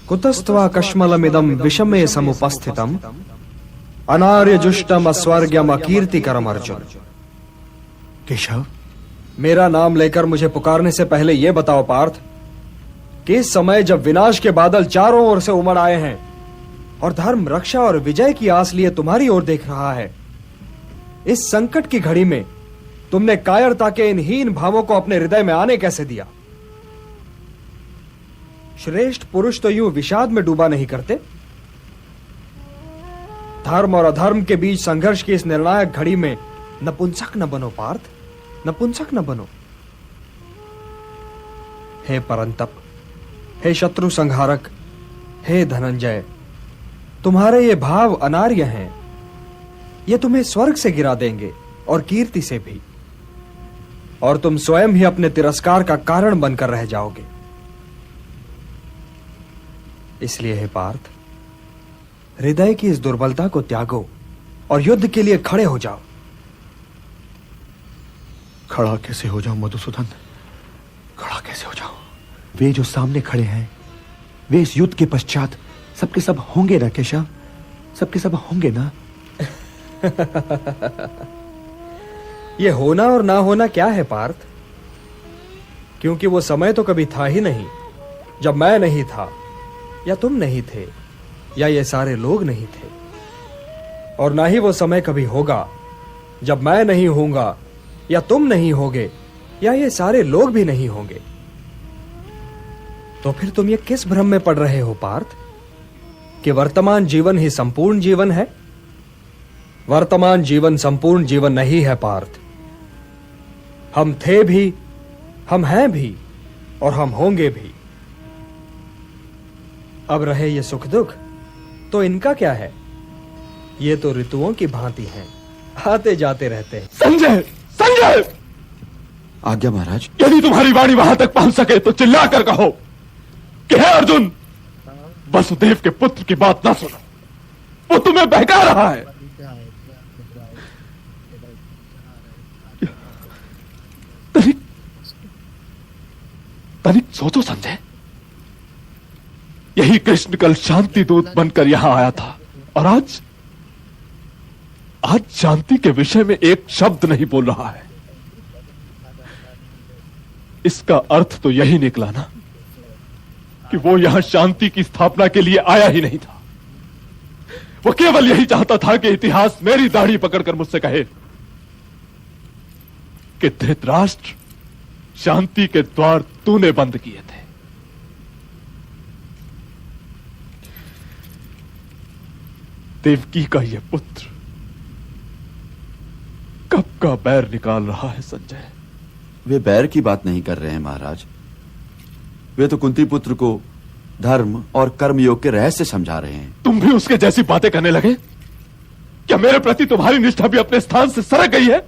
कुतस्त्वा कश्मलमिदं विषमे समुपस्थितम् अनार्य जुष्टम अस्वर्ग्यम अकीर्तिकरम अर्जुन। केशव, मेरा नाम लेकर मुझे पुकारने से पहले यह बताओ पार्थ कि इस समय जब विनाश के बादल चारों ओर से उमड़ आए हैं और धर्म, रक्षा और विजय की आस लिए तुम्हारी ओर देख रहा है, इस संकट की घड़ी में तुमने कायरता के इन हीन भावों को अपने हृदय में आने कैसे दिया? श्रेष्ठ पुरुष तो यूं विषाद में डूबा नहीं करते। धर्म और अधर्म के बीच संघर्ष की इस निर्णायक घड़ी में नपुंसक न बनो पार्थ, नपुंसक न बनो। हे परंतप, हे शत्रु संहारक, हे धनंजय, तुम्हारे ये भाव अनार्य हैं। ये तुम्हें स्वर्ग से गिरा देंगे और कीर्ति से भी, और तुम स्वयं ही अपने तिरस्कार का कारण बनकर रह जाओगे। इसलिए हे पार्थ, हृदय की इस दुर्बलता को त्यागो और युद्ध के लिए खड़े हो जाओ। खड़ा कैसे हो जाऊं मधुसूदन? खड़ा कैसे हो जाऊं? वे जो सामने खड़े हैं, वे इस युद्ध के पश्चात सबके सब होंगे ना केशव? सबके सब होंगे ना? यह होना और ना होना क्या है पार्थ? क्योंकि वो समय तो कभी था ही नहीं जब मैं नहीं था, या तुम नहीं थे, या ये सारे लोग नहीं थे, और ना ही वो समय कभी होगा जब मैं नहीं होऊंगा, या तुम नहीं होगे, या ये सारे लोग भी नहीं होंगे। तो फिर तुम ये किस भ्रम में पड़ रहे हो पार्थ कि वर्तमान जीवन ही संपूर्ण जीवन है? वर्तमान जीवन संपूर्ण जीवन नहीं है पार्थ। हम थे भी, हम हैं भी, और हम होंगे भी। अब रहे ये सुख दुख, तो इनका क्या है? ये तो ऋतुओं की भांति हैं, आते जाते रहते हैं। संजय, संजय! आज्ञा महाराज। यदि तुम्हारी वाणी वहां तक पहुंच सके तो चिल्लाकर कहो कि हे अर्जुन, वसुदेव के पुत्र की बात ना सुनो, वो तुम्हें बहका रहा है। तनिक सोचो संजय, यही कृष्ण कल शांति दूत बनकर यहां आया था, और आज शांति के विषय में एक शब्द नहीं बोल रहा है। इसका अर्थ तो यही निकला ना कि वो यहां शांति की स्थापना के लिए आया ही नहीं था। वो केवल यही चाहता था कि इतिहास मेरी दाढ़ी पकड़कर मुझसे कहे कि धृतराष्ट्र, शांति के द्वार तूने बंद किए थे। देवकी का ये पुत्र कब का बैर निकाल रहा है संजय? वे बैर की बात नहीं कर रहे हैं महाराज। वे तो कुंती पुत्र को धर्म और कर्म योग के रहस्य समझा रहे हैं। तुम भी उसके जैसी बातें करने लगे? क्या मेरे प्रति तुम्हारी निष्ठा भी अपने स्थान से सरक गई है?